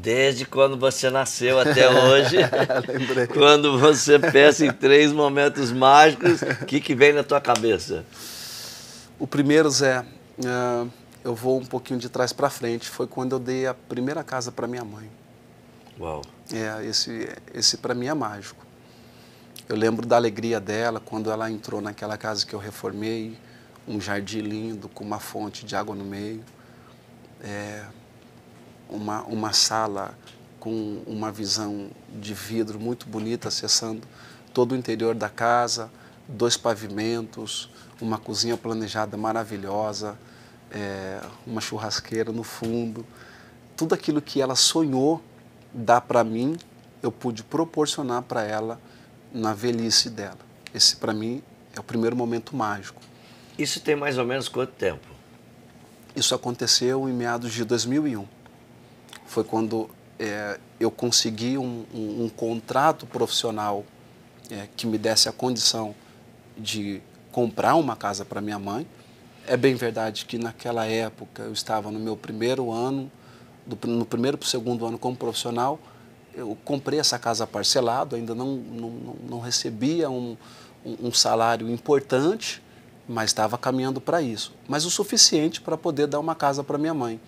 Desde quando você nasceu até hoje, Lembrei. quando você pensa em 3 momentos mágicos, o que vem na tua cabeça? O primeiro, Zé, eu vou um pouquinho de trás para frente, foi quando eu dei a primeira casa para minha mãe. Uau. Esse para mim é mágico. Eu lembro da alegria dela quando ela entrou naquela casa que eu reformei, um jardim lindo com uma fonte de água no meio, uma sala com uma visão de vidro muito bonita, acessando todo o interior da casa, 2 pavimentos, uma cozinha planejada maravilhosa, uma churrasqueira no fundo. Tudo aquilo que ela sonhou dar para mim, eu pude proporcionar para ela na velhice dela. Esse, para mim, é o primeiro momento mágico. Isso tem mais ou menos quanto tempo? Isso aconteceu em meados de 2001. Foi quando eu consegui um contrato profissional que me desse a condição de comprar uma casa para minha mãe. É bem verdade que naquela época eu estava no meu primeiro ano, no primeiro para o segundo ano como profissional. Eu comprei essa casa parcelado, ainda não recebia um salário importante, mas estava caminhando para isso. Mas o suficiente para poder dar uma casa para minha mãe.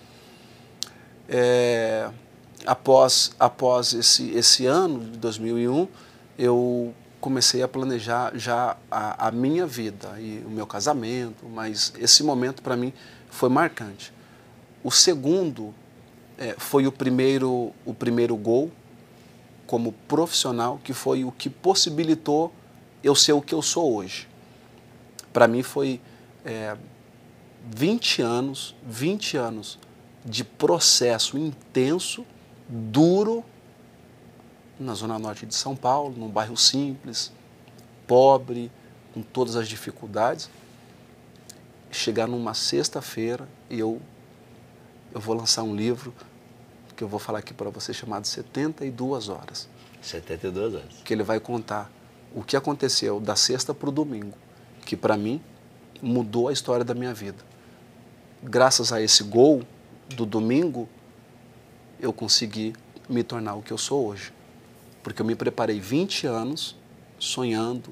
Após esse ano de 2001, eu comecei a planejar já a minha vida e o meu casamento, mas esse momento para mim foi marcante. O segundo foi o primeiro gol como profissional, que foi o que possibilitou eu ser o que eu sou hoje. Para mim foi 20 anos de processo intenso, duro, na Zona Norte de São Paulo, num bairro simples, pobre, com todas as dificuldades. Chegar numa sexta-feira e eu vou lançar um livro que eu vou falar aqui para você, chamado 72 Horas. 72 horas. Que ele vai contar o que aconteceu da sexta para o domingo, que para mim mudou a história da minha vida. Graças a esse gol do domingo, eu consegui me tornar o que eu sou hoje. Porque eu me preparei 20 anos sonhando,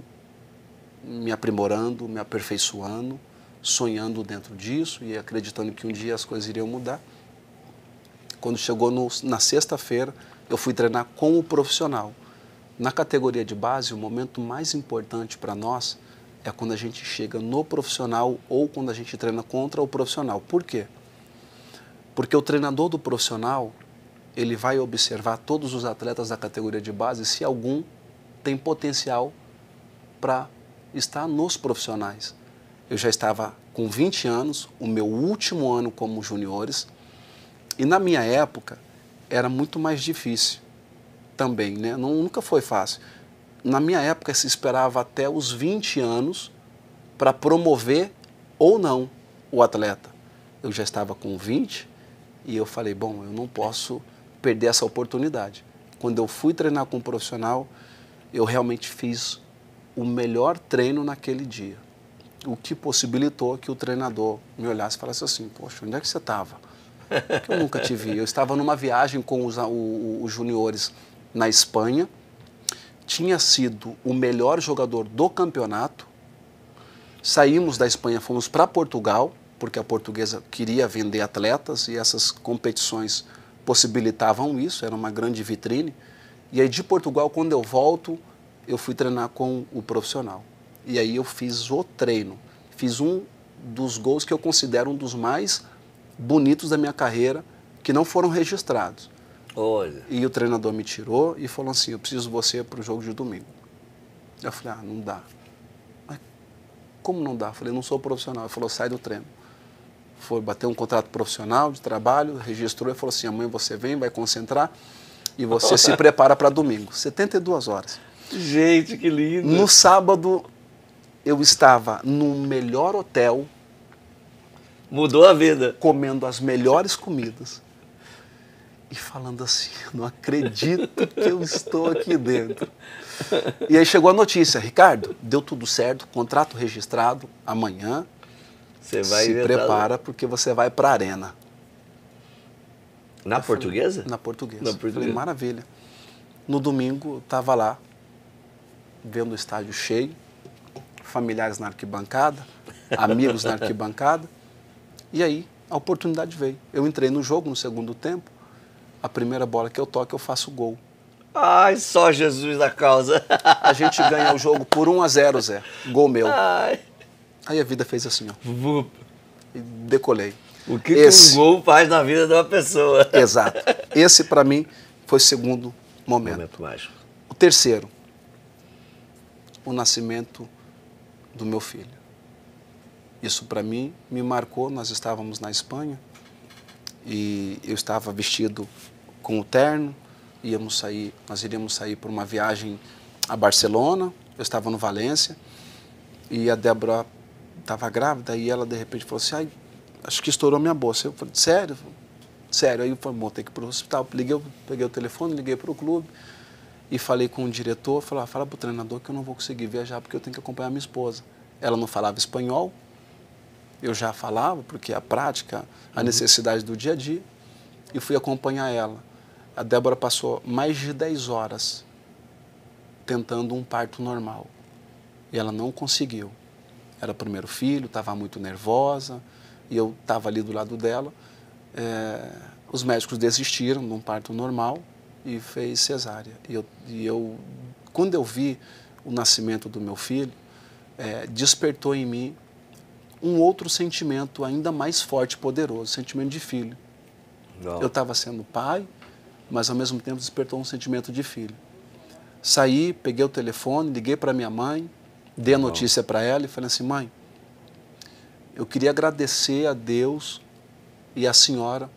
me aprimorando, me aperfeiçoando, sonhando dentro disso e acreditando que um dia as coisas iriam mudar. Quando chegou na sexta-feira, eu fui treinar com o profissional. Na categoria de base, o momento mais importante para nós é quando a gente chega no profissional ou quando a gente treina contra o profissional. Por quê? Porque o treinador do profissional, ele vai observar todos os atletas da categoria de base se algum tem potencial para estar nos profissionais. Eu já estava com 20 anos, o meu último ano como juniores, e na minha época era muito mais difícil também, né? Nunca foi fácil. Na minha época se esperava até os 20 anos para promover ou não o atleta. Eu já estava com 20 e eu falei, bom, eu não posso perder essa oportunidade. Quando eu fui treinar com um profissional, eu realmente fiz o melhor treino naquele dia. O que possibilitou que o treinador me olhasse e falasse assim, poxa, onde é que você estava? Que eu nunca te vi. Eu estava numa viagem com os juniores na Espanha, tinha sido o melhor jogador do campeonato, saímos da Espanha, fomos para Portugal, porque a portuguesa queria vender atletas e essas competições possibilitavam isso, era uma grande vitrine. E aí de Portugal, quando eu volto, eu fui treinar com o profissional. E aí eu fiz o treino, fiz um dos gols que eu considero um dos mais bonitos da minha carreira, que não foram registrados. Olha. E o treinador me tirou e falou assim, eu preciso de você para o jogo de domingo. Eu falei, não dá. Mas como não dá? Eu falei, não sou profissional. Ele falou, sai do treino. Foi bater um contrato profissional de trabalho, registrou e falou assim, amanhã você vem, vai concentrar e você se prepara para domingo. 72 horas. Gente, que lindo. No sábado, eu estava no melhor hotel. Mudou a vida. Comendo as melhores comidas. E falando assim, não acredito que eu estou aqui dentro. E aí chegou a notícia, Ricardo, deu tudo certo, contrato registrado, amanhã você vai se prepara porque você vai para a arena. Na portuguesa? Na portuguesa. Na portuguesa. Falei, maravilha. No domingo, eu estava lá, vendo o estádio cheio, familiares na arquibancada, amigos na arquibancada, e aí a oportunidade veio. Eu entrei no jogo no segundo tempo, a primeira bola que eu toco, eu faço gol. Ai, só Jesus da causa. A gente ganha o jogo por 1-0, Zé. Gol meu. Ai. Aí a vida fez assim, ó. Vup. E decolei. O que um gol faz na vida de uma pessoa. Exato. Esse, para mim, foi o segundo momento. Momento mágico. O terceiro, o nascimento do meu filho. Isso, para mim, me marcou. Nós estávamos na Espanha e eu estava vestido com o terno. Nós iríamos sair para uma viagem a Barcelona. Eu estava no Valência e a Débora estava grávida e ela de repente falou assim, acho que estourou minha bolsa. Eu falei, sério? Sério. Aí eu falei, vou ter que ir para o hospital. Peguei o telefone, liguei para o clube e falei com o diretor, falei, fala para o treinador que eu não vou conseguir viajar porque eu tenho que acompanhar minha esposa. Ela não falava espanhol, eu já falava, porque a prática, a necessidade do dia a dia, e fui acompanhar ela. A Débora passou mais de 10 horas tentando um parto normal. E ela não conseguiu. Era o primeiro filho, estava muito nervosa, e eu estava ali do lado dela. Os médicos desistiram de um parto normal e fez cesárea. Quando eu vi o nascimento do meu filho, despertou em mim um outro sentimento ainda mais forte e poderoso, sentimento de filho. Não. Eu estava sendo pai, mas ao mesmo tempo despertou um sentimento de filho. Saí, peguei o telefone, liguei para minha mãe, dei a notícia para ela e falei assim, mãe, eu queria agradecer a Deus e a senhora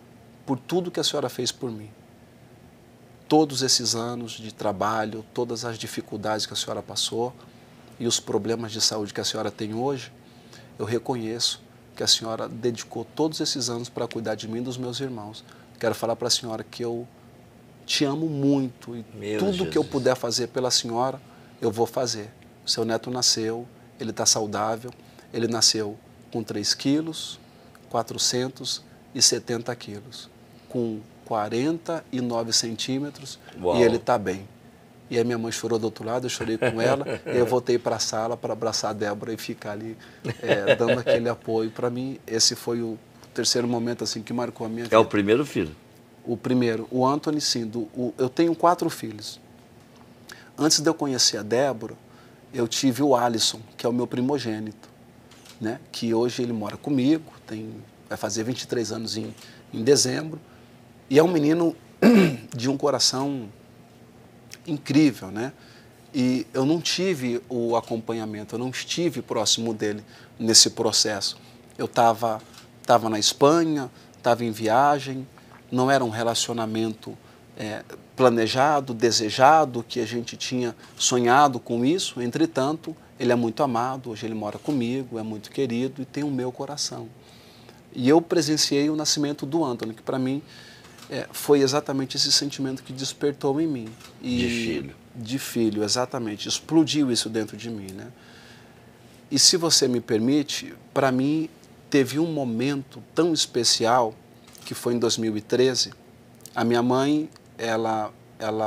por tudo que a senhora fez por mim. Todos esses anos de trabalho, todas as dificuldades que a senhora passou e os problemas de saúde que a senhora tem hoje, eu reconheço que a senhora dedicou todos esses anos para cuidar de mim e dos meus irmãos. Quero falar para a senhora que eu te amo muito e tudo que eu puder fazer pela senhora, eu vou fazer. O seu neto nasceu, ele está saudável, ele nasceu com 3 quilos, 470 quilos, com 49 centímetros. Uau. E ele está bem. E a minha mãe chorou do outro lado, eu chorei com ela, e eu voltei para a sala para abraçar a Débora e ficar ali dando aquele apoio. Para mim, esse foi o terceiro momento assim que marcou a minha vida. É o primeiro filho? O primeiro, o Anthony, sim. Eu tenho 4 filhos. Antes de eu conhecer a Débora, eu tive o Alisson, que é o meu primogênito, né? Que hoje ele mora comigo, vai fazer 23 anos em dezembro, e é um menino de um coração incrível, né? E eu não tive o acompanhamento, eu não estive próximo dele nesse processo. Eu estava na Espanha, estava em viagem, não era um relacionamento planejado, desejado, que a gente tinha sonhado com isso. Entretanto, ele é muito amado, hoje ele mora comigo, é muito querido e tem o meu coração. E eu presenciei o nascimento do Anthony, que para mim foi exatamente esse sentimento que despertou em mim. De filho. De filho, exatamente. Explodiu isso dentro de mim, né? E se você me permite, para mim teve um momento tão especial, que foi em 2013. A minha mãe, ela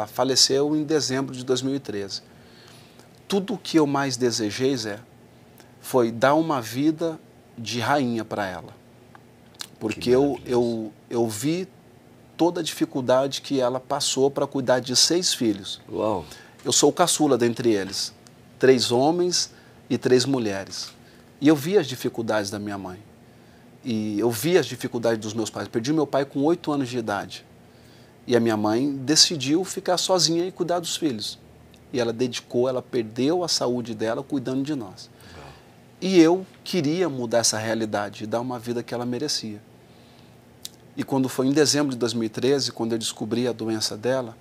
faleceu em dezembro de 2013. Tudo o que eu mais desejei, Zé, foi dar uma vida de rainha para ela. Porque eu vi toda a dificuldade que ela passou para cuidar de 6 filhos. Uau. Eu sou o caçula dentre eles. 3 homens e 3 mulheres. E eu vi as dificuldades da minha mãe. E eu vi as dificuldades dos meus pais. Perdi meu pai com 8 anos de idade. E a minha mãe decidiu ficar sozinha e cuidar dos filhos. E ela perdeu a saúde dela cuidando de nós. Uau. E eu queria mudar essa realidade e dar uma vida que ela merecia. E quando foi em dezembro de 2013, quando eu descobri a doença dela,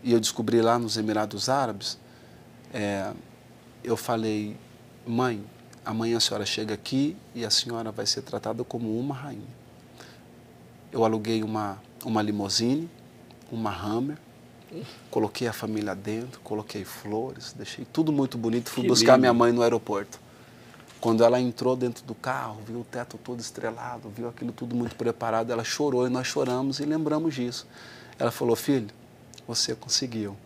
e eu descobri lá nos Emirados Árabes, eu falei, mãe, amanhã a senhora chega aqui e a senhora vai ser tratada como uma rainha. Eu aluguei uma limusine, uma Hammer, coloquei a família dentro, coloquei flores, deixei tudo muito bonito, fui buscar minha mãe no aeroporto. Quando ela entrou dentro do carro, viu o teto todo estrelado, viu aquilo tudo muito preparado, ela chorou e nós choramos e lembramos disso. Ela falou, filho, você conseguiu.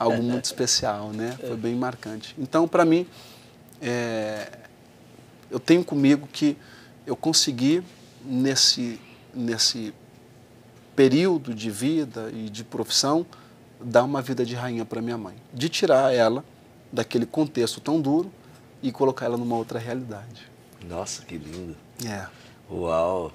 Algo muito especial, né? Foi bem marcante. Então, para mim, eu tenho comigo que eu consegui, nesse período de vida e de profissão, dar uma vida de rainha para minha mãe. De tirar ela daquele contexto tão duro e colocar ela numa outra realidade. Nossa, que lindo. É. Uau!